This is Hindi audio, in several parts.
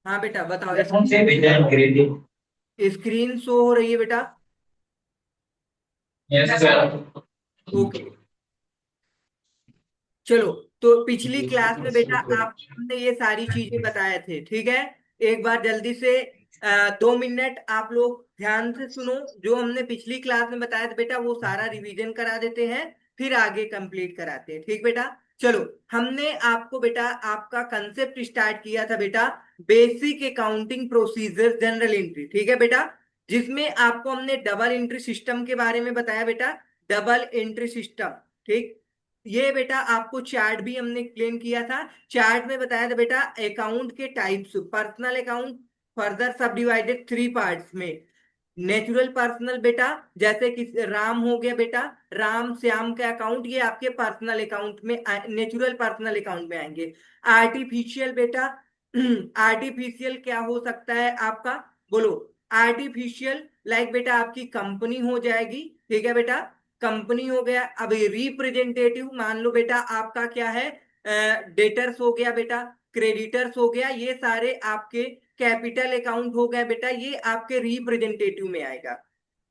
हाँ बेटा बताओ। कौन से भेजा है ग्रेडिंग? स्क्रीन शो हो रही है बेटा? Yes sir. ओके। चलो, तो पिछली क्लास में बेटा आपको हमने ये सारी चीजें बताए थे, ठीक है? एक बार जल्दी से 2 मिनट आप लोग ध्यान से सुनो। जो हमने पिछली क्लास में बताया था बेटा वो सारा रिवीजन करा देते हैं, फिर आगे कंप्लीट कराते हैं, ठीक बेटा? चलो, हमने आपको बेटा आपका कंसेप्ट स्टार्ट किया था बेटा, basic accounting procedure general entry, ठीक है बेटा? जिसमें आपको हमने डबल एंट्री सिस्टम के बारे में बताया बेटा, डबल एंट्री सिस्टम, ठीक? ये बेटा आपको चार्ट भी हमने एक्सप्लेन किया था। चार्ट में बताया था बेटा अकाउंट के टाइप्स, पर्सनल अकाउंट फर्दर सब डिवाइडेड 3 पार्ट्स में। नेचुरल पर्सनल बेटा, जैसे कि राम हो गया बेटा, राम श्याम का अकाउंट ये आपके पर्सनल अकाउंट में, नेचुरल पर्सनल अकाउंट में आएंगे। आर्टिफिशियल बेटा, आर्टिफिशियल क्या हो सकता है आपका, बोलो? आर्टिफिशियल लाइक बेटा आपकी कंपनी हो जाएगी, ठीक है बेटा? कंपनी हो गया। अब रिप्रेजेंटेटिव मान लो बेटा आपका क्या है, डेटर्स हो गया बेटा, क्रेडिटर्स हो गया, ये सारे आपके कैपिटल अकाउंट हो गया बेटा, ये आपके रिप्रेजेंटेटिव में आएगा।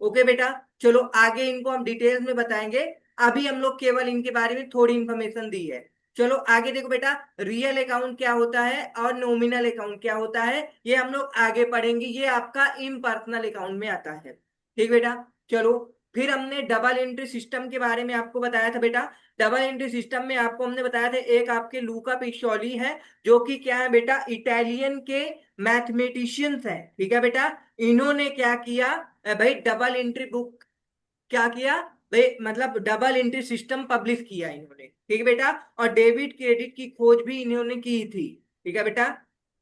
ओके बेटा? चलो आगे इनको हम डिटेल्स में बताएंगे। अभी हम लोग केवल इनके बारे में थोड़ी इंफॉर्मेशन दी है। चलो आगे देखो बेटा, रियल अकाउंट क्या होता है और नॉमिनल अकाउंट क्या होता है, ये हम लोग आगे पढ़ेंगे। ये आपका इम्पर्सनल अकाउंट में आता है, ठीक बेटा? चलो, फिर हमने डबल एंट्री सिस्टम के बारे में आपको बताया था बेटा। डबल एंट्री सिस्टम में आपको हमने बताया था एक आपके लूका पिक्सोली है, जो कि क्या है बेटा, इटालियन के मैथमेटिशियंस हैं, ठीक है बेटा? इन्होंने क्या किया भाई, डबल एंट्री बुक क्या किया भाई, मतलब डबल एंट्री सिस्टम पब्लिश किया इन्होंने, ठीक है बेटा? और डेबिट क्रेडिट की खोज भी इन्होंने की थी, ठीक है बेटा?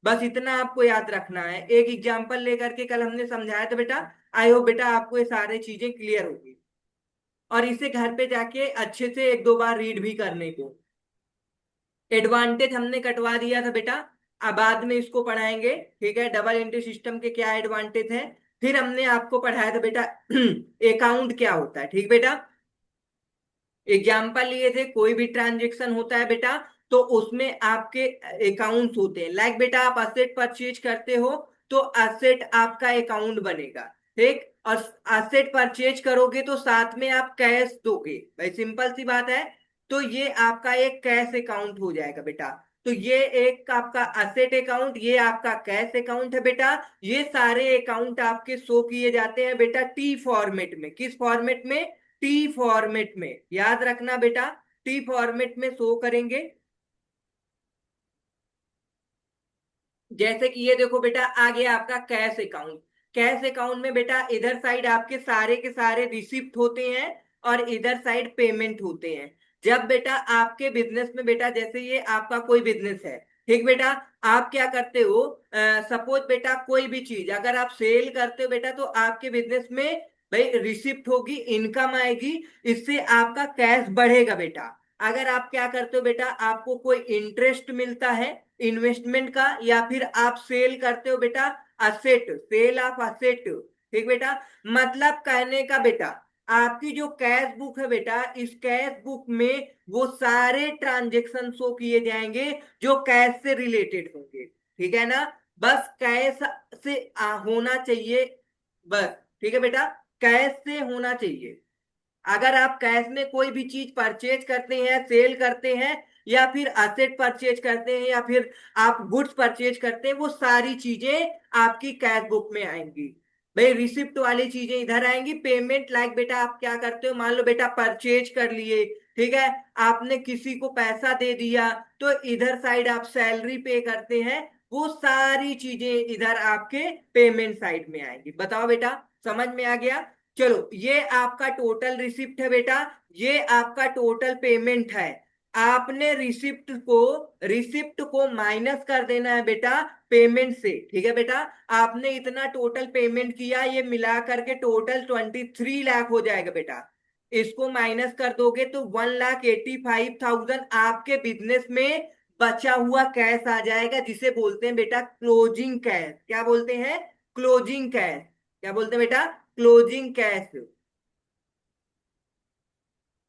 बस इतना आपको याद रखना है। एक एग्जांपल लेकर के कल हमने समझाया था बेटा। आई होप बेटा आपको ये सारी चीजें क्लियर होगी, और इसे घर पे जाके अच्छे से 1-2 बार रीड भी करने को। एडवांटेज हमने कटवा दिया था बेटा, अब बाद में इसको पढ़ाएंगे, ठीक है? डबल एंट्री सिस्टम के क्या एडवांटेज है। फिर हमने आपको पढ़ाया था बेटा अकाउंट क्या होता है, ठीक बेटा? एग्जाम्पल लिए थे, कोई भी ट्रांजेक्शन होता है बेटा तो उसमें आपके अकाउंट्स होते हैं। लाइक बेटा आप असेट परचेज करते हो तो असेट आपका अकाउंट बनेगा, ठीक? और असेट परचेज करोगे तो साथ में आप कैश दोगे, भाई सिंपल सी बात है। तो ये आपका एक कैश अकाउंट हो जाएगा बेटा। तो ये एक आपका असेट अकाउंट, ये आपका कैश अकाउंट है बेटा। ये सारे अकाउंट आपके शो किए जाते हैं बेटा टी फॉर्मेट में। किस फॉर्मेट में? टी फॉर्मेट में, याद रखना बेटा, टी फॉर्मेट में शो करेंगे। जैसे कि ये देखो बेटा आ गया आपका कैश अकाउंट। कैश अकाउंट में बेटा इधर साइड आपके सारे के सारे रिसिप्ट होते हैं और इधर साइड पेमेंट होते हैं। जब बेटा आपके बिजनेस में बेटा, जैसे ये आपका कोई बिजनेस है, ठीक बेटा? आप क्या करते हो, सपोज बेटा कोई भी चीज अगर आप सेल करते हो बेटा तो आपके बिजनेस में भाई रिसिप्ट होगी, इनकम आएगी, इससे आपका कैश बढ़ेगा बेटा। अगर आप क्या करते हो बेटा, आपको कोई इंटरेस्ट मिलता है इन्वेस्टमेंट का, या फिर आप सेल करते हो बेटा असेट, सेल ऑफ असेट, ठीक बेटा? मतलब कहने का बेटा, आपकी जो कैश बुक है बेटा, इस कैश बुक में वो सारे ट्रांजेक्शन शो किए जाएंगे जो कैश से रिलेटेड होंगे, ठीक है ना? बस कैश से होना चाहिए, बस, ठीक है बेटा? कैश से होना चाहिए। अगर आप कैश में कोई भी चीज परचेज करते हैं, सेल करते हैं, या फिर असेट परचेज करते हैं, या फिर आप गुड्स परचेज करते हैं, वो सारी चीजें आपकी कैश बुक में आएंगी। भाई रिसिप्ट वाली चीजें इधर आएंगी। पेमेंट लाइक बेटा आप क्या करते हो, मान लो बेटा परचेज कर लिए, ठीक है? आपने किसी को पैसा दे दिया तो इधर साइड आप सैलरी पे करते हैं, वो सारी चीजें इधर आपके पेमेंट साइड में आएंगी। बताओ बेटा, समझ में आ गया? चलो, ये आपका टोटल रिसिप्ट है बेटा, ये आपका टोटल पेमेंट है। आपने रिसिप्ट को माइनस कर देना है बेटा पेमेंट से। ठीक है बेटा, आपने इतना टोटल पेमेंट किया, ये मिला करके टोटल 23 लाख हो जाएगा बेटा। इसको माइनस कर दोगे तो 1,85,000 आपके बिजनेस में बचा हुआ कैश आ जाएगा, जिसे बोलते हैं बेटा क्लोजिंग कैश। क्या बोलते हैं? Closing cash. क्या बोलते हैं बेटा? Closing cash.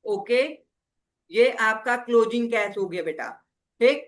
ओके, ये आपका क्लोजिंग कैश हो गया बेटा। ठीक,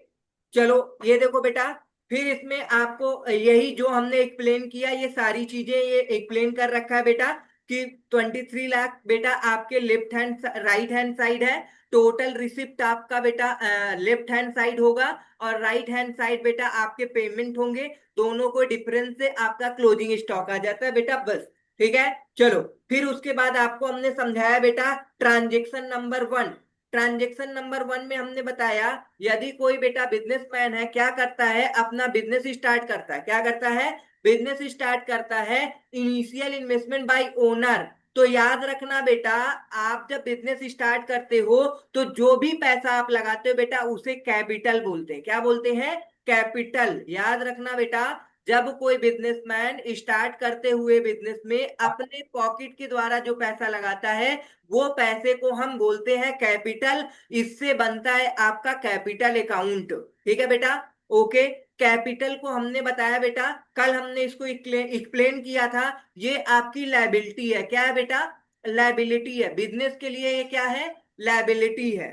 चलो ये देखो बेटा, फिर इसमें आपको यही जो हमने एक्सप्लेन किया, ये सारी चीजें ये एक्सप्लेन कर रखा है बेटा कि 23 लाख बेटा आपके left hand right hand side है। टोटल रिसिप्ट आपका बेटा लेफ्ट हैंड साइड होगा, और राइट हैंड साइड बेटा आपके पेमेंट होंगे। दोनों को डिफरेंस से आपका क्लोजिंग स्टॉक आ जाता है बेटा, बस। ठीक है, चलो फिर उसके बाद आपको हमने समझाया बेटा ट्रांजेक्शन नंबर 1। ट्रांजेक्शन नंबर 1 में हमने बताया, यदि कोई बेटा बिजनेसमैन है, क्या करता है, अपना बिजनेस स्टार्ट करता है। क्या करता है? बिजनेस स्टार्ट करता है। Initial investment by owner. तो याद रखना बेटा, आप जब बिजनेस स्टार्ट करते हो तो जो भी पैसा आप लगाते हो बेटा, उसे कैपिटल बोलते हैं। क्या बोलते हैं? कैपिटल। याद रखना बेटा, जब कोई बिजनेसमैन स्टार्ट करते हुए बिजनेस में अपने पॉकेट के द्वारा जो पैसा लगाता है, वो पैसे को हम बोलते हैं कैपिटल। इससे बनता है आपका कैपिटल अकाउंट। ठीक है बेटा, ओके। कैपिटल को हमने बताया बेटा, कल हमने इसको एक्सप्लेन किया था, ये आपकी लायबिलिटी है। क्या है बेटा? लायबिलिटी है। बिजनेस के लिए ये क्या है? लायबिलिटी है।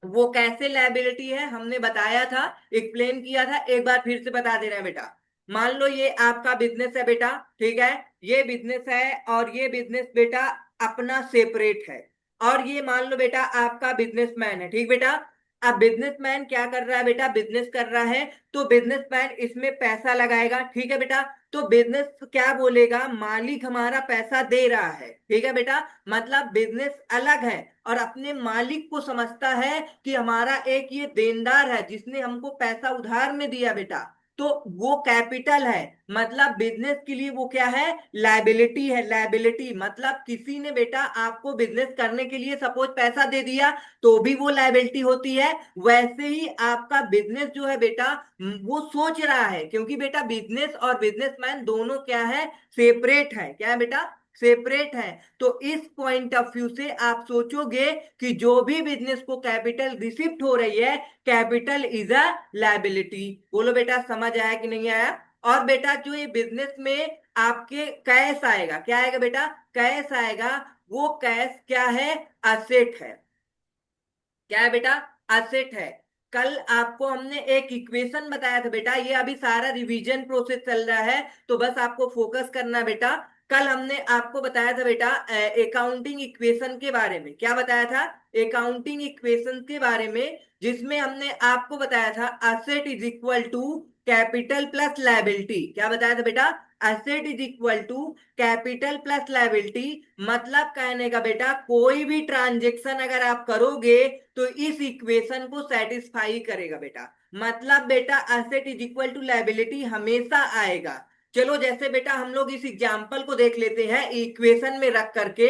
वो कैसे लायबिलिटी है हमने बताया था, एक्सप्लेन किया था, एक बार फिर से बता दे रहे हैं बेटा। मान लो ये आपका बिजनेस है बेटा, ठीक है, ये बिजनेस है, और ये बिजनेस बेटा अपना सेपरेट है। और ये मान लो बेटा आपका बिजनेसमैन है। ठीक बेटा, अब बिजनेसमैन क्या कर रहा है बेटा? बिजनेस कर रहा है, तो बिजनेसमैन इसमें पैसा लगाएगा। ठीक है बेटा, तो बिजनेस क्या बोलेगा? मालिक हमारा पैसा दे रहा है। ठीक है बेटा, मतलब बिजनेस अलग है और अपने मालिक को समझता है कि हमारा एक ये देनदार है जिसने हमको पैसा उधार में दिया बेटा, तो वो कैपिटल है। मतलब बिजनेस के लिए वो क्या है? लायबिलिटी है। लायबिलिटी मतलब किसी ने बेटा आपको बिजनेस करने के लिए सपोज पैसा दे दिया, तो भी वो लायबिलिटी होती है। वैसे ही आपका बिजनेस जो है बेटा, वो सोच रहा है, क्योंकि बेटा बिजनेस और बिजनेसमैन दोनों क्या है? सेपरेट है। क्या है बेटा? सेपरेट है। तो इस पॉइंट ऑफ व्यू से आप सोचोगे कि जो भी बिजनेस को कैपिटल रिसिप्ट हो रही है, कैपिटल इज अ लायबिलिटी। बोलो बेटा, समझ आया कि नहीं आया? और बेटा जो ये बिजनेस में आपके कैश आएगा, क्या आएगा बेटा? कैश आएगा। वो कैश क्या है? असेट है। क्या है बेटा? असेट है। कल आपको हमने एक इक्वेशन बताया था बेटा, ये अभी सारा रिवीजन प्रोसेस चल रहा है, तो बस आपको फोकस करना है बेटा। कल हमने आपको बताया था बेटा अकाउंटिंग इक्वेशन के बारे में। क्या बताया था? अकाउंटिंग इक्वेशन के बारे में, जिसमें हमने आपको बताया था asset is equal to capital plus liability. क्या बताया था बेटा? Asset is equal to capital plus liability. मतलब कहने का बेटा, कोई भी ट्रांजेक्शन अगर आप करोगे तो इस इक्वेशन को सेटिस्फाई करेगा बेटा। मतलब बेटा asset is equal to liability हमेशा आएगा। चलो जैसे बेटा हम लोग इस एग्जांपल को देख लेते हैं, इक्वेशन में रख करके,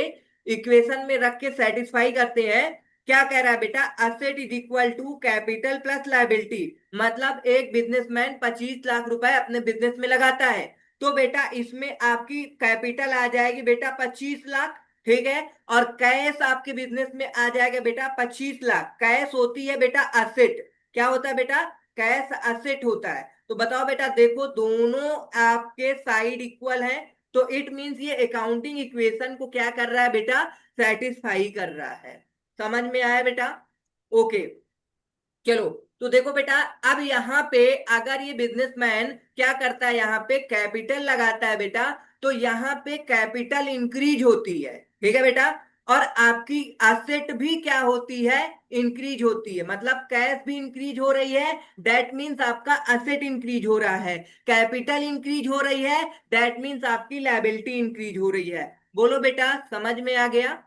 इक्वेशन में रख के सेटिस्फाई करते हैं। क्या कह रहा है बेटा? Asset is equal to capital plus liability. मतलब एक बिजनेसमैन 25 लाख रुपए अपने बिजनेस में लगाता है, तो बेटा इसमें आपकी कैपिटल आ जाएगी बेटा 25 लाख। ठीक है, और कैश आपके बिजनेस में आ जाएगा बेटा 25 लाख। कैश होती है बेटा असेट। क्या होता है बेटा? कैश असेट होता है। तो बताओ बेटा, देखो दोनों आपके साइड इक्वल है, तो इट मींस ये अकाउंटिंग इक्वेशन को क्या कर रहा है बेटा? सेटिस्फाई कर रहा है। समझ में आया बेटा? ओके, चलो। तो देखो बेटा, अब यहाँ पे अगर ये बिजनेसमैन क्या करता है, यहाँ पे कैपिटल लगाता है बेटा, तो यहाँ पे कैपिटल इंक्रीज होती है। ठीक है बेटा, और आपकी एसेट भी क्या होती है? इंक्रीज होती है। मतलब कैश भी इंक्रीज हो रही है, दैट मीन्स आपका एसेट इंक्रीज हो रहा है। कैपिटल इंक्रीज हो रही है, दैट मीन्स आपकी लायबिलिटी इंक्रीज हो रही है। बोलो बेटा, समझ में आ गया?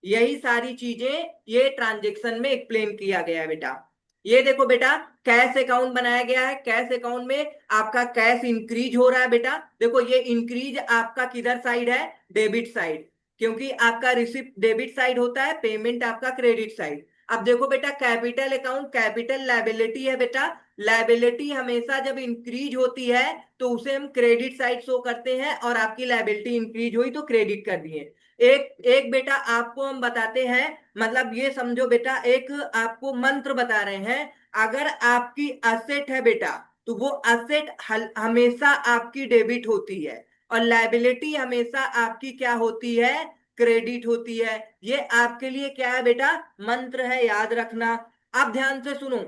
यही सारी चीजें ये ट्रांजेक्शन में एक्सप्लेन किया गया है बेटा। ये देखो बेटा, कैश अकाउंट बनाया गया है। कैश अकाउंट में आपका कैश इंक्रीज हो रहा है बेटा। देखो ये इंक्रीज आपका किधर साइड है? डेबिट साइड, क्योंकि आपका रिसिप्ट डेबिट साइड होता है, पेमेंट आपका क्रेडिट साइड। अब देखो बेटा, कैपिटल अकाउंट कैपिटल लायबिलिटी है बेटा। लायबिलिटी हमेशा जब इंक्रीज होती है तो उसे हम क्रेडिट साइड शो करते हैं, और आपकी लायबिलिटी इंक्रीज हुई तो क्रेडिट कर दिए। एक एक बेटा आपको हम बताते हैं, मतलब ये समझो बेटा, एक आपको मंत्र बता रहे हैं। अगर आपकी असेट है बेटा, तो वो असेट हमेशा आपकी डेबिट होती है, और लायबिलिटी हमेशा आपकी क्या होती है, क्रेडिट होती है। ये आपके लिए क्या है बेटा, मंत्र है, याद रखना। अब ध्यान से सुनो,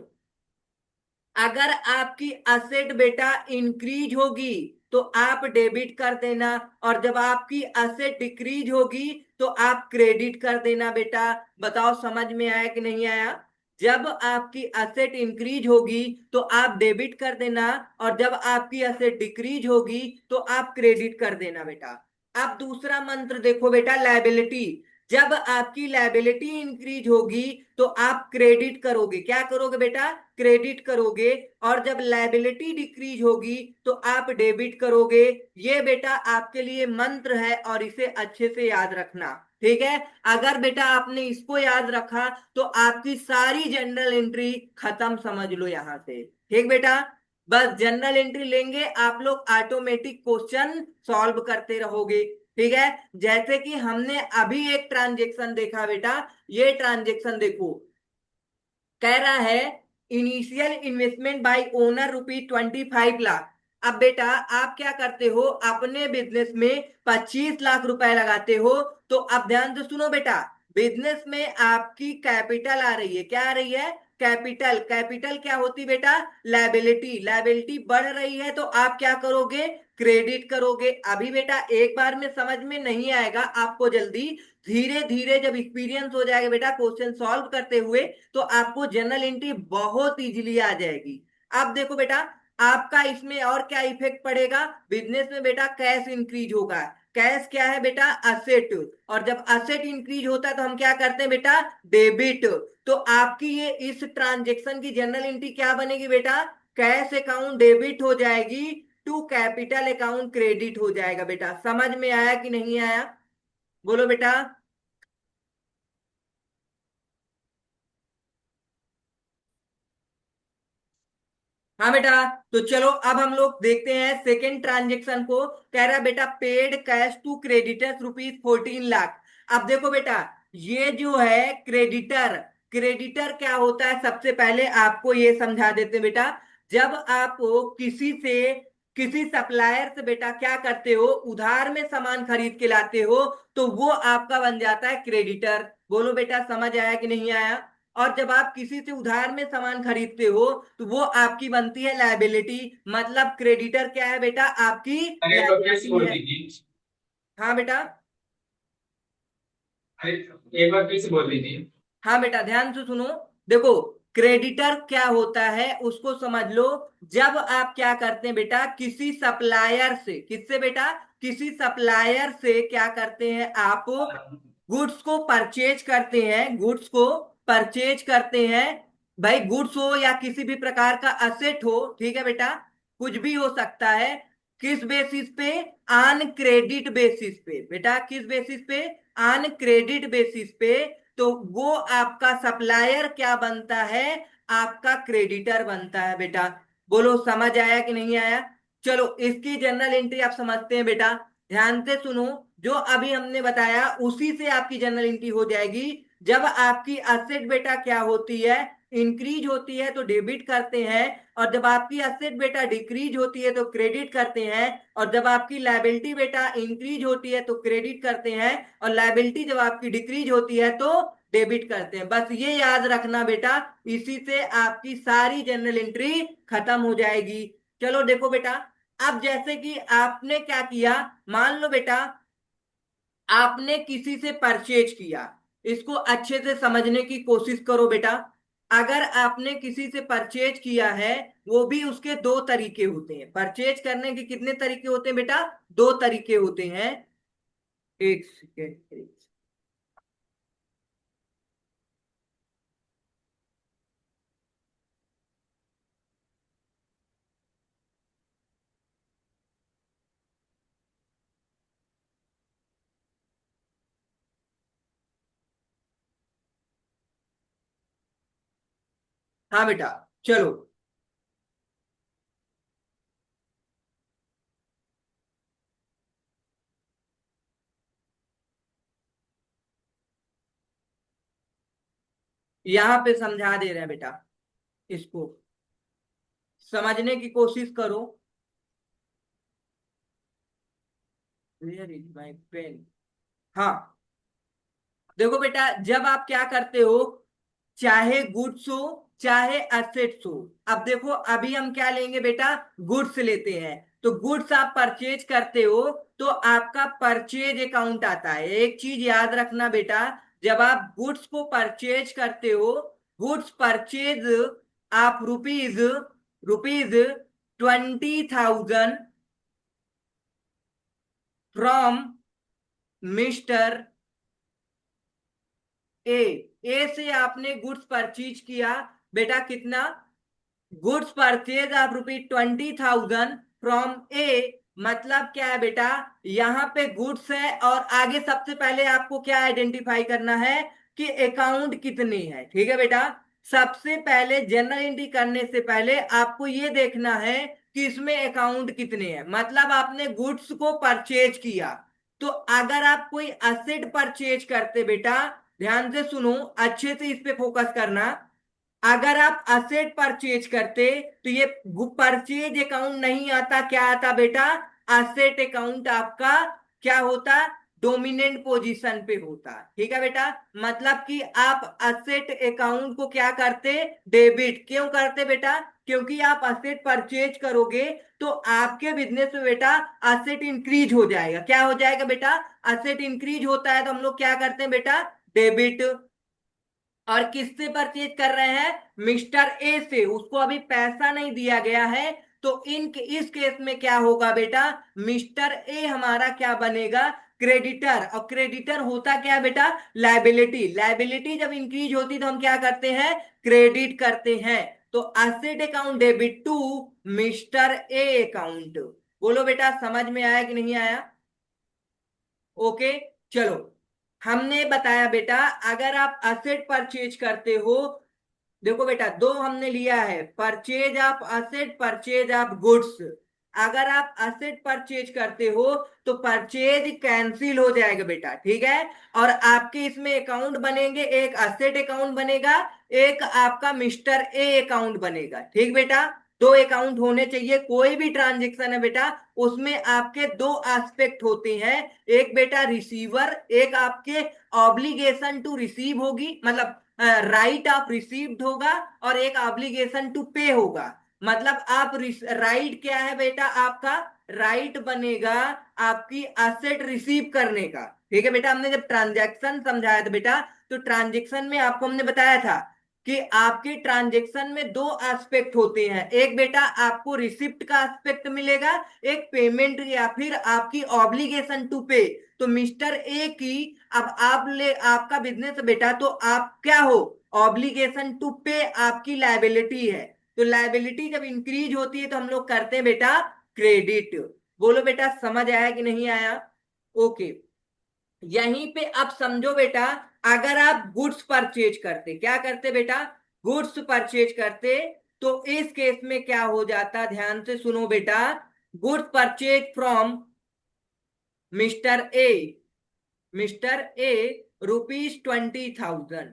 अगर आपकी असेट बेटा इंक्रीज होगी तो आप डेबिट कर देना, और जब आपकी असेट डिक्रीज होगी तो आप क्रेडिट कर देना बेटा। बताओ समझ में आया कि नहीं आया। जब आपकी असेट इंक्रीज होगी तो आप डेबिट कर देना, और जब आपकी असेट डिक्रीज होगी तो आप क्रेडिट कर देना बेटा। अब दूसरा मंत्र देखो बेटा, लायबिलिटी। जब आपकी लायबिलिटी इंक्रीज होगी तो आप क्रेडिट करोगे, क्या करोगे बेटा, क्रेडिट करोगे। और जब लायबिलिटी डिक्रीज होगी तो आप डेबिट करोगे। ये बेटा आपके लिए मंत्र है, और इसे अच्छे से याद रखना, ठीक है। अगर बेटा आपने इसको याद रखा तो आपकी सारी जनरल एंट्री खत्म, समझ लो यहां से, ठीक बेटा। बस जनरल एंट्री लेंगे आप लोग, ऑटोमेटिक क्वेश्चन सॉल्व करते रहोगे, ठीक है। जैसे कि हमने अभी एक ट्रांजेक्शन देखा बेटा, ये ट्रांजेक्शन देखो, कह रहा है initial investment by owner ₹25 lakh. अब बेटा आप क्या करते हो, अपने बिजनेस में 25 लाख रुपए लगाते हो। तो अब ध्यान से सुनो बेटा, बिजनेस में आपकी कैपिटल आ रही है, क्या आ रही है, कैपिटल। कैपिटल क्या होती बेटा, लायबिलिटी। लायबिलिटी बढ़ रही है तो आप क्या करोगे, क्रेडिट करोगे। अभी बेटा एक बार में समझ में नहीं आएगा आपको, जल्दी धीरे धीरे जब एक्सपीरियंस हो जाएगा बेटा क्वेश्चन सॉल्व करते हुए, तो आपको जनरल एंट्री बहुत इजीली आ जाएगी। अब देखो बेटा, आपका इसमें और क्या इफेक्ट पड़ेगा, बिजनेस में बेटा कैश इंक्रीज होगा। कैश क्या है बेटा, असेट। और जब असेट इंक्रीज होता है तो हम क्या करते हैं बेटा, डेबिट। तो आपकी ये इस ट्रांजेक्शन की जनरल एंट्री क्या बनेगी बेटा, कैश अकाउंट डेबिट हो जाएगी टू कैपिटल अकाउंट क्रेडिट हो जाएगा बेटा। समझ में आया कि नहीं आया, बोलो बेटा। हाँ बेटा, तो चलो अब हम लोग देखते हैं सेकेंड ट्रांजेक्शन को। कह रहा है बेटा paid cash to creditors ₹14 lakh. अब देखो बेटा, ये जो है क्रेडिटर, क्रेडिटर क्या होता है, सबसे पहले आपको ये समझा देते हैं बेटा। जब आप किसी से, किसी सप्लायर से बेटा क्या करते हो, उधार में सामान खरीद के लाते हो, तो वो आपका बन जाता है क्रेडिटर। बोलो बेटा समझ आया कि नहीं आया। और जब आप किसी से उधार में सामान खरीदते हो तो वो आपकी बनती है लायबिलिटी। मतलब क्रेडिटर क्या है बेटा, आपकी अरे एक बार फिर से लायबिलिटी बोल है। दीजिए। हाँ बेटा। अरे एक बार फिर से बोल दीजिए। हाँ बेटा ध्यान से सुनो, देखो क्रेडिटर क्या होता है उसको समझ लो। जब आप क्या करते हैं बेटा, किसी सप्लायर से, किससे बेटा, किसी सप्लायर से क्या करते हैं आप, गुड्स को परचेज करते हैं, गुड्स को परचेज करते हैं। भाई गुड्स हो या किसी भी प्रकार का असेट हो, ठीक है बेटा, कुछ भी हो सकता है। किस बेसिस पे, ऑन क्रेडिट बेसिस पे बेटा, किस बेसिस पे, ऑन क्रेडिट बेसिस पे। तो वो आपका सप्लायर क्या बनता है, आपका क्रेडिटर बनता है बेटा। बोलो समझ आया कि नहीं आया। चलो इसकी जनरल एंट्री आप समझते हैं बेटा, ध्यान से सुनो। जो अभी हमने बताया उसी से आपकी जनरल एंट्री हो जाएगी। जब आपकी असेट बेटा क्या होती है, इंक्रीज होती है तो डेबिट करते हैं, और जब आपकी असेट बेटा डिक्रीज होती है तो क्रेडिट करते हैं, और जब आपकी लायबिलिटी बेटा इंक्रीज होती है तो क्रेडिट करते हैं, और लायबिलिटी जब आपकी डिक्रीज होती है तो डेबिट करते हैं। बस ये याद रखना बेटा, इसी से आपकी सारी जनरल एंट्री खत्म हो जाएगी। चलो देखो बेटा, अब जैसे कि आपने क्या किया, मान लो बेटा आपने किसी से परचेज किया, इसको अच्छे से समझने की कोशिश करो बेटा। अगर आपने किसी से परचेज किया है, वो भी उसके दो तरीके होते हैं, परचेज करने के कितने तरीके होते हैं बेटा, दो तरीके होते हैं। एक सेकेंड। हाँ बेटा, चलो। यहाँ पे समझा दे रहे हैं बेटा, इसको समझने की कोशिश करो। Where is my pen? हाँ, देखो बेटा, जब आप क्या करते हो, चाहे गुड्स हो चाहे एसेट्स हो। अब देखो, अभी हम क्या लेंगे बेटा, गुड्स लेते हैं। तो गुड्स आप परचेज करते हो, तो आपका परचेज अकाउंट आता है। एक चीज याद रखना बेटा, जब आप गुड्स को परचेज करते हो, गुड्स परचेज, आप rupees rupees 20,000 from mister A. A से आपने गुड्स परचेज किया बेटा, कितना? Goods purchase of ₹20,000 from A. मतलब क्या है बेटा, यहाँ पे गुड्स है और आगे सबसे पहले आपको क्या आइडेंटिफाई करना है कि अकाउंट कितने हैं। ठीक है बेटा, सबसे पहले जनरल एंट्री करने से पहले आपको ये देखना है कि इसमें अकाउंट कितने हैं। मतलब आपने गुड्स को परचेज किया, तो अगर आप कोई असेट परचेज करते बेटा, ध्यान से सुनो, अच्छे से इस पे फोकस करना। अगर आप असेट परचेज करते तो ये परचेज अकाउंट नहीं आता, क्या आता बेटा, असेट अकाउंट आपका क्या होता, डोमिनेंट पोजीशन पे होता। ठीक है बेटा, मतलब कि आप असेट अकाउंट को क्या करते, डेबिट क्यों करते बेटा, क्योंकि आप असेट परचेज करोगे तो आपके बिजनेस में बेटा असेट इंक्रीज हो जाएगा। क्या हो जाएगा बेटा, असेट इंक्रीज होता है तो हम लोग क्या करते हैं बेटा, डेबिट। और किससे परचेज कर रहे हैं, मिस्टर ए से, उसको अभी पैसा नहीं दिया गया है। तो इस केस में क्या होगा बेटा, मिस्टर ए हमारा क्या बनेगा, क्रेडिटर। और क्रेडिटर होता क्या है बेटा, लाइबिलिटी। लाइबिलिटी जब इंक्रीज होती तो हम क्या करते हैं, क्रेडिट करते हैं। तो asset account debit to mister A account. बोलो बेटा, समझ में आया कि नहीं आया? ओके, चलो। हमने बताया बेटा, अगर आप असेट परचेज करते हो, देखो बेटा, दो हमने लिया है, purchase of asset, purchase of goods. अगर आप असेट परचेज करते हो तो परचेज कैंसिल हो जाएगा बेटा, ठीक है। और आपके इसमें अकाउंट बनेंगे, एक असेट अकाउंट बनेगा, एक आपका मिस्टर ए अकाउंट बनेगा। ठीक बेटा, दो अकाउंट होने चाहिए। कोई भी ट्रांजेक्शन है बेटा, उसमें आपके दो एस्पेक्ट होते हैं। एक बेटा रिसीवर, एक आपके ऑब्लिगेशन टू रिसीव होगी, मतलब राइट ऑफ रिसीव्ड होगा, और एक ऑब्लिगेशन टू पे होगा। मतलब आप राइट क्या है बेटा, आपका राइट बनेगा आपकी असेट रिसीव करने का। ठीक है बेटा, हमने जब ट्रांजैक्शन समझाया था बेटा, तो ट्रांजैक्शन में आपको हमने बताया था कि आपके ट्रांजैक्शन में दो एस्पेक्ट होते हैं। एक बेटा आपको रिसिप्ट का एस्पेक्ट मिलेगा, एक पेमेंट या फिर आपकी ऑब्लिगेशन टू पे। तो मिस्टर ए की, अब आप ले आपका बिजनेस बेटा, तो आप क्या हो, ऑब्लिगेशन टू पे आपकी लाइबिलिटी है। तो लाइबिलिटी जब इंक्रीज होती है तो हम लोग करते हैं बेटा क्रेडिट। बोलो बेटा, समझ आया कि नहीं आया? ओके, यहीं पे अब समझो बेटा, अगर आप गुड्स परचेज करते, क्या करते बेटा, गुड्स परचेज करते, तो इस केस में क्या हो जाता, ध्यान से सुनो बेटा, goods purchase from mister A, mister A ₹20,000।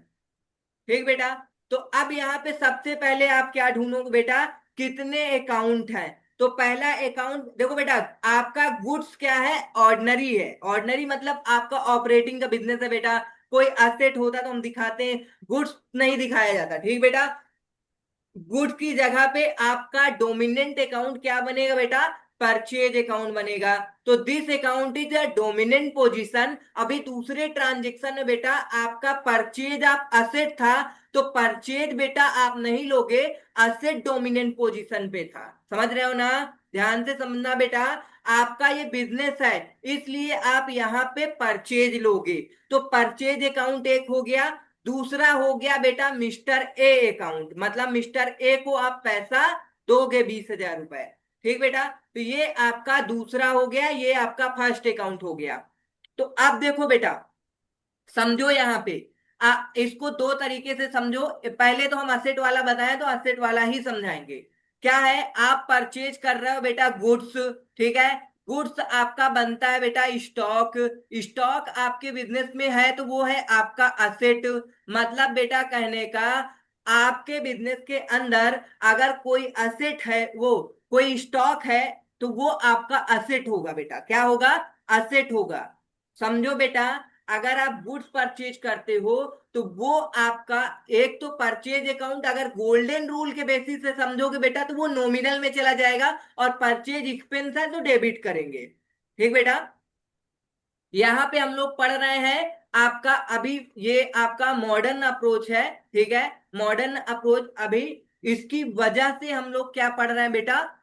ठीक बेटा, तो अब यहाँ पे सबसे पहले आप क्या ढूंढोगे बेटा, कितने अकाउंट हैं। तो पहला अकाउंट देखो बेटा, आपका गुड्स क्या है, ऑर्डिनरी है। ऑर्डिनरी मतलब आपका ऑपरेटिंग का बिजनेस है बेटा। कोई एसेट होता तो हम दिखाते हैं, गुड्स नहीं दिखाया जाता। ठीक बेटा, गुड्स की जगह पे आपका डोमिनेंट अकाउंट क्या बनेगा बेटा, परचेज अकाउंट बनेगा। तो this account is a dominant position. अभी दूसरे ट्रांजेक्शन में बेटा आपका परचेज ऑफ असेट था, तो परचेज बेटा आप नहीं लोगे, असेट डोमिनेंट पोजीशन पे था। समझ रहे हो ना, ध्यान से समझना बेटा, आपका ये बिजनेस है इसलिए आप यहाँ पे परचेज लोगे। तो परचेज अकाउंट एक हो गया। दूसरा हो गया बेटा मिस्टर ए अकाउंट, मतलब मिस्टर ए को आप पैसा दोगे 20,000 रुपए। ठीक बेटा, तो ये आपका दूसरा हो गया, ये आपका फर्स्ट अकाउंट हो गया। तो अब देखो बेटा, समझो यहाँ पे, इसको दो तरीके से समझो। पहले तो हम असेट वाला बताएं तो असेट वाला ही समझाएंगे। क्या है, आप परचेज कर रहे हो बेटा गुड्स, ठीक है। गुड्स आपका बनता है बेटा स्टॉक। स्टॉक आपके बिजनेस में है तो वो है आपका असेट। मतलब बेटा कहने का, आपके बिजनेस के अंदर अगर कोई असेट है, वो कोई स्टॉक है, तो वो आपका असेट होगा बेटा। क्या होगा? असेट होगा। समझो बेटा, अगर आप गुड्स परचेज करते हो तो वो आपका, एक तो परचेज अकाउंट अगर गोल्डन रूल के बेसिस से समझोगे बेटा तो वो नॉमिनल में चला जाएगा, और परचेज एक्सपेंस है तो डेबिट करेंगे। ठीक बेटा, यहाँ पे हम लोग पढ़ रहे हैं आपका अभी, ये आपका मॉडर्न अप्रोच है, ठीक है। मॉडर्न अप्रोच अभी, इसकी वजह से हम लोग क्या पढ़ रहे हैं बेटा,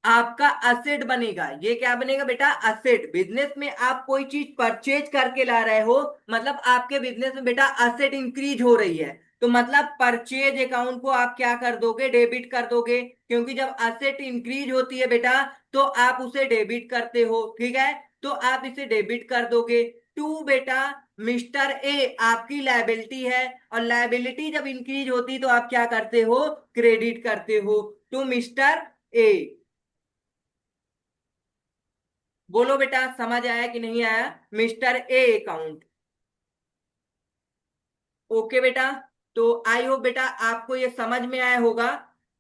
आपका असेट बनेगा। ये क्या बनेगा बेटा? असेट। बिजनेस में आप कोई चीज परचेज करके ला रहे हो, मतलब आपके बिजनेस में बेटा असेट इंक्रीज हो रही है, तो मतलब परचेज अकाउंट को आप क्या कर दोगे? डेबिट कर दोगे, क्योंकि जब असेट इंक्रीज होती है बेटा तो आप उसे डेबिट करते हो, ठीक है। तो आप इसे डेबिट कर दोगे। टू बेटा, मिस्टर ए आपकी लायबिलिटी है, और लायबिलिटी जब इंक्रीज होती तो आप क्या करते हो? क्रेडिट करते हो। To mister A. बोलो बेटा, समझ आया कि नहीं आया? Mister A account. ओके बेटा, तो आई होप बेटा आपको ये समझ में आया होगा।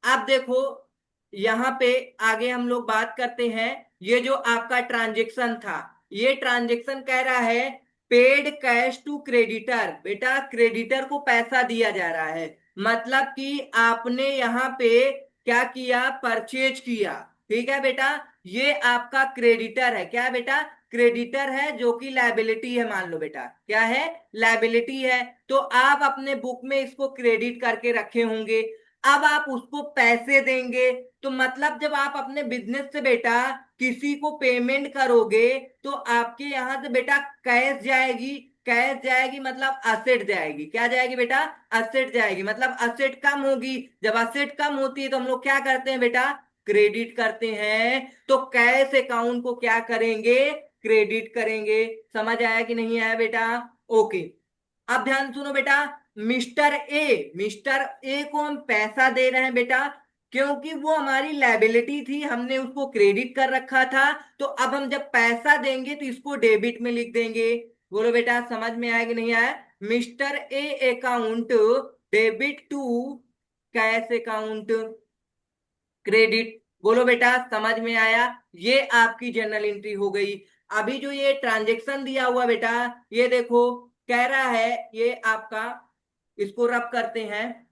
अब देखो, यहाँ पे आगे हम लोग बात करते हैं। ये जो आपका ट्रांजेक्शन था, ये ट्रांजेक्शन कह रहा है पेड कैश टू क्रेडिटर। बेटा क्रेडिटर को पैसा दिया जा रहा है, मतलब कि आपने यहाँ पे क्या किया? परचेज किया, ठीक है बेटा। ये आपका क्रेडिटर है। क्या है बेटा? क्रेडिटर है, जो कि लायबिलिटी है। मान लो बेटा क्या है? लायबिलिटी है। तो आप अपने बुक में इसको क्रेडिट करके रखे होंगे। अब आप उसको पैसे देंगे, तो मतलब जब आप अपने बिजनेस से बेटा किसी को पेमेंट करोगे तो आपके यहां से बेटा कैश जाएगी। कैश जाएगी मतलब असेट जाएगी। क्या जाएगी बेटा? असेट जाएगी, मतलब असेट कम होगी। जब असेट कम होती है तो हम लोग क्या करते हैं बेटा? क्रेडिट करते हैं। तो कैश अकाउंट को क्या करेंगे? क्रेडिट करेंगे। समझ आया कि नहीं आया बेटा? ओके, अब ध्यान सुनो बेटा। मिस्टर ए को हम पैसा दे रहे हैं बेटा, क्योंकि वो हमारी लायबिलिटी थी, हमने उसको क्रेडिट कर रखा था। तो अब हम जब पैसा देंगे तो इसको डेबिट में लिख देंगे। बोलो बेटा, समझ में आया कि नहीं आया? Mister A account debit to cash account credit. बोलो बेटा, समझ में आया? ये आपकी जर्नल एंट्री हो गई। अभी जो ये ट्रांजेक्शन दिया हुआ बेटा, ये देखो, कह रहा है ये आपका, इसको रब करते हैं।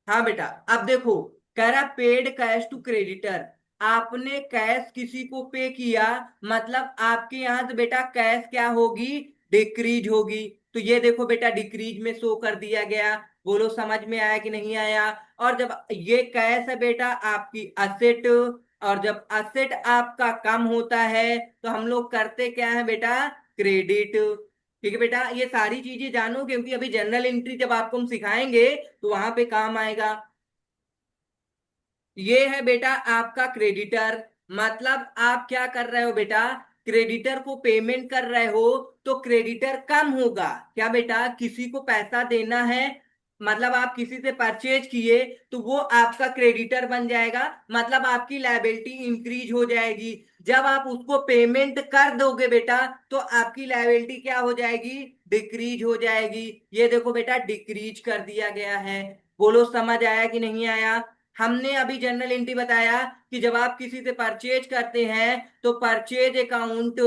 हाँ बेटा, अब देखो, कह रहा पेड कैश टू क्रेडिटर। आपने कैश किसी को पे किया, मतलब आपके यहां से बेटा कैश क्या होगी? डिक्रीज होगी। तो ये देखो बेटा, डिक्रीज में शो कर दिया गया। बोलो समझ में आया कि नहीं आया? और जब ये कैश है बेटा आपकी असेट, और जब असेट आपका कम होता है तो हम लोग करते क्या है बेटा? क्रेडिट। ठीक है बेटा, ये सारी चीजें जानो, क्योंकि अभी जनरल एंट्री जब आपको हम सिखाएंगे तो वहां पे काम आएगा। ये है बेटा आपका क्रेडिटर। मतलब आप क्या कर रहे हो बेटा? क्रेडिटर को पेमेंट कर रहे हो, तो क्रेडिटर कम होगा। क्या बेटा? किसी को पैसा देना है, मतलब आप किसी से परचेज किए, तो वो आपका क्रेडिटर बन जाएगा, मतलब आपकी लायबिलिटी इंक्रीज हो जाएगी। जब आप उसको पेमेंट कर दोगे बेटा तो आपकी लायबिलिटी क्या हो जाएगी? डिक्रीज हो जाएगी। ये देखो बेटा, डिक्रीज कर दिया गया है। बोलो समझ आया कि नहीं आया? हमने अभी जनरल एंट्री बताया कि जब आप किसी से परचेज करते हैं तो परचेज अकाउंट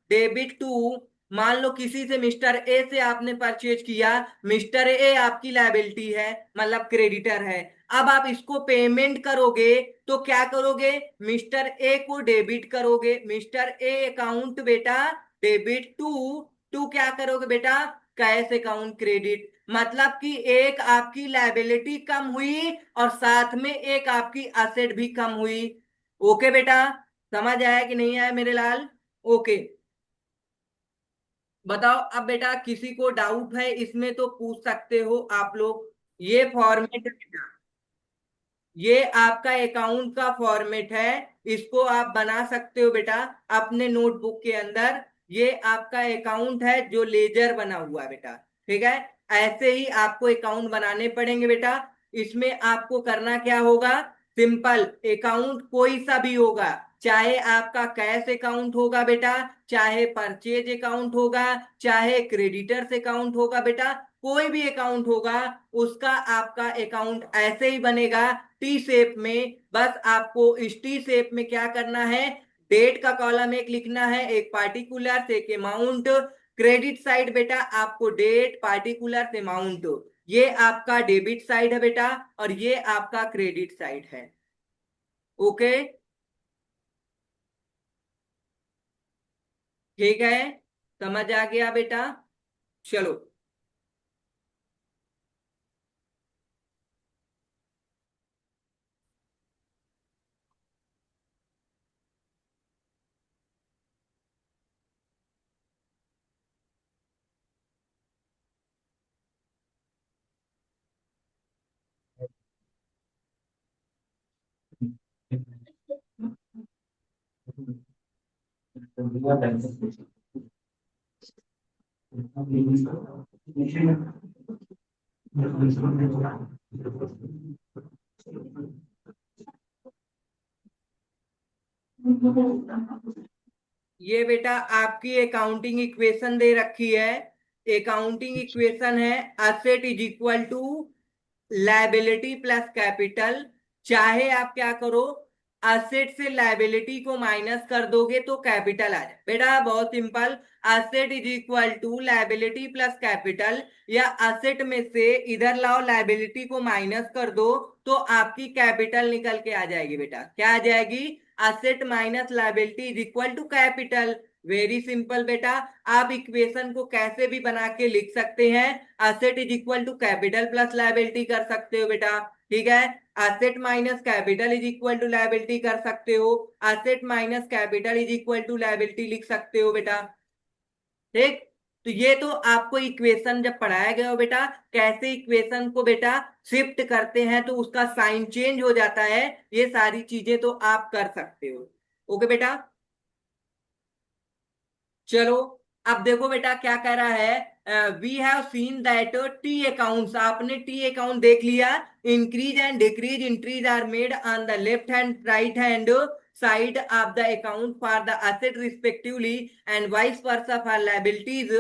डेबिट टू, मान लो किसी से मिस्टर ए से आपने परचेज किया, मिस्टर ए आपकी लायबिलिटी है, मतलब क्रेडिटर है। अब आप इसको पेमेंट करोगे तो क्या करोगे? मिस्टर ए को डेबिट करोगे। मिस्टर ए अकाउंट बेटा डेबिट टू, टू क्या करोगे बेटा? Cash account credit. मतलब कि एक आपकी लायबिलिटी कम हुई और साथ में एक आपकी असेट भी कम हुई। ओके बेटा, समझ आया कि नहीं आया मेरे लाल? ओके, बताओ अब बेटा, किसी को डाउट है इसमें तो पूछ सकते हो आप लोग। ये फॉर्मेट है बेटा, ये आपका अकाउंट का फॉर्मेट है, इसको आप बना सकते हो बेटा अपने नोटबुक के अंदर। ये आपका अकाउंट है जो लेजर बना हुआ है बेटा, ठीक है। ऐसे ही आपको अकाउंट बनाने पड़ेंगे बेटा। इसमें आपको करना क्या होगा? सिंपल, अकाउंट कोई सा भी होगा, चाहे आपका कैश अकाउंट होगा बेटा, चाहे परचेज अकाउंट होगा, चाहे क्रेडिटर्स अकाउंट होगा बेटा, कोई भी अकाउंट होगा, उसका आपका अकाउंट ऐसे ही बनेगा टी शेप में। बस आपको इस टी शेप में क्या करना है? डेट का कॉलम एक लिखना है, एक पार्टिकुलर एक अमाउंट। क्रेडिट साइड बेटा आपको डेट पार्टिकुलर अमाउंट, ये आपका डेबिट साइड है बेटा, और ये आपका क्रेडिट साइड है। ओके, ठीक है, समझ आ गया बेटा? चलो, ये बेटा आपकी अकाउंटिंग इक्वेशन दे रखी है। अकाउंटिंग इक्वेशन है, asset is equal to liability plus capital. चाहे आप क्या करो, असेट से लायबिलिटी को माइनस कर दोगे तो कैपिटल आ जाए बेटा, बहुत simple. Asset is equal to liability plus capital, या असेट में से इधर लाओ लायबिलिटी को माइनस कर दो तो आपकी कैपिटल निकल के आ जाएगी बेटा। क्या आ जाएगी? Asset minus liability is equal to capital. Very simple बेटा। आप इक्वेशन को कैसे भी बना के लिख सकते हैं, asset is equal to capital plus liability कर सकते हो बेटा, ठीक है। Asset minus capital is equal to liability कर सकते हो, asset minus capital is equal to liability लिख सकते हो बेटा, ठीक। तो ये तो आपको इक्वेशन जब पढ़ाया गया हो बेटा, कैसे इक्वेशन को बेटा शिफ्ट करते हैं तो उसका साइन चेंज हो जाता है, ये सारी चीजें तो आप कर सकते हो। ओके बेटा, चलो अब देखो बेटा क्या कह रहा है। We have seen that T accounts, आपने टी अकाउंट देख लिया। Increase and decrease entries are made on the left hand right hand side of the account for the asset respectively and vice versa for liabilities,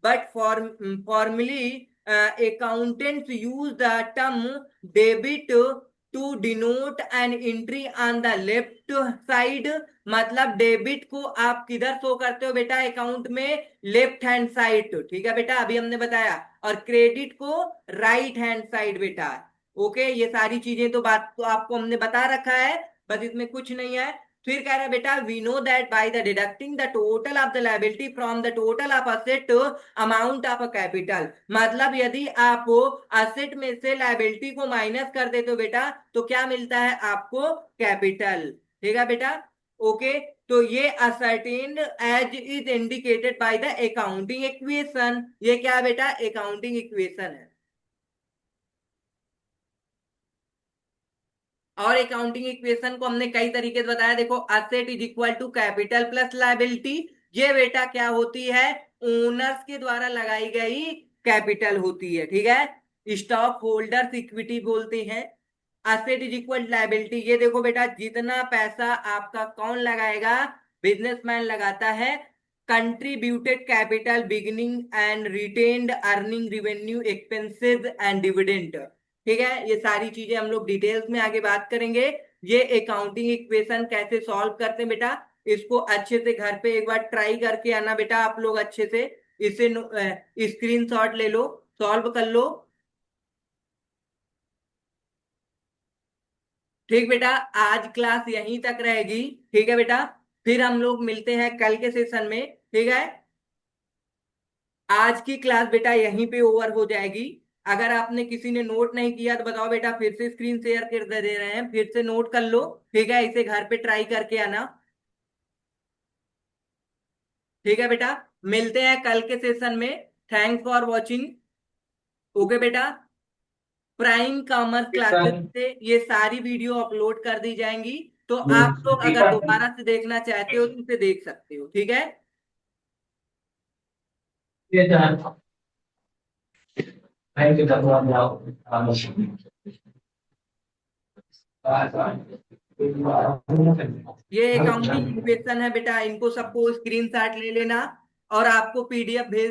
but formally accountants use the term debit to denote an entry on the left side। मतलब डेबिट को आप किधर शो करते हो बेटा अकाउंट में? लेफ्ट हैंड साइड, ठीक है बेटा, अभी हमने बताया। और क्रेडिट को राइट हैंड साइड बेटा। ओके, ये सारी चीजें तो बात तो आपको हमने बता रखा है, बस इसमें कुछ नहीं है। फिर कह रहा है बेटा, we know that by the deducting the total of the liability from the total of asset amount of a capital. मतलब यदि आप असेट में से लायबिलिटी को माइनस कर देते हो बेटा तो क्या मिलता है आपको? कैपिटल, ठीक है बेटा। ओके, तो ये ascertained as is indicated by the accounting equation, ये क्या है बेटा? अकाउंटिंग इक्वेशन है। और अकाउंटिंग इक्वेशन को हमने कई तरीके से बताया, देखो asset is equal to capital plus liability, ये बेटा क्या होती है? ओनर्स के द्वारा लगाई गई कैपिटल होती है, ठीक है, स्टॉक होल्डर्स इक्विटी बोलते हैं। असेट इज इक्वल लायबिलिटी, ये देखो बेटा जितना पैसा आपका कौन लगाएगा? बिजनेसमैन लगाता है। Contributed capital beginning and retained earning revenue expenses and dividend, ठीक है। ये सारी चीजें हम लोग डिटेल्स में आगे बात करेंगे। ये अकाउंटिंग इक्वेशन कैसे सॉल्व करते हैं बेटा, इसको अच्छे से घर पे एक बार ट्राई करके आना बेटा आप लोग अच्छे से। इसे स्क्रीनशॉट ले लो, सॉल्व कर लो, ठीक बेटा। आज क्लास यहीं तक रहेगी, ठीक है बेटा। फिर हम लोग मिलते हैं कल के सेशन में, ठीक है। आज की क्लास बेटा यहीं पे ओवर हो जाएगी। अगर आपने किसी ने नोट नहीं किया तो बताओ बेटा, फिर से स्क्रीन शेयर कर दे रहे हैं, फिर से नोट कर लो। ठीक है, इसे घर पे ट्राई करके आना। ठीक है बेटा, मिलते हैं कल के सेशन में। Thanks for watching. ओके बेटा। प्राइम कॉमर्स क्लासेस सर से ये सारी वीडियो अपलोड कर दी जाएंगी, तो आप लोग ठीक अगर है। दोबारा से देखना चाहते हो तो उसे देख सकते हो। ठीक है। ये सर थैंक यू सर। ये अकाउंटिंग इक्वेशन है बेटा, इनको सबको स्क्रीनशॉट ले लेना और आपको पीडीएफ भेज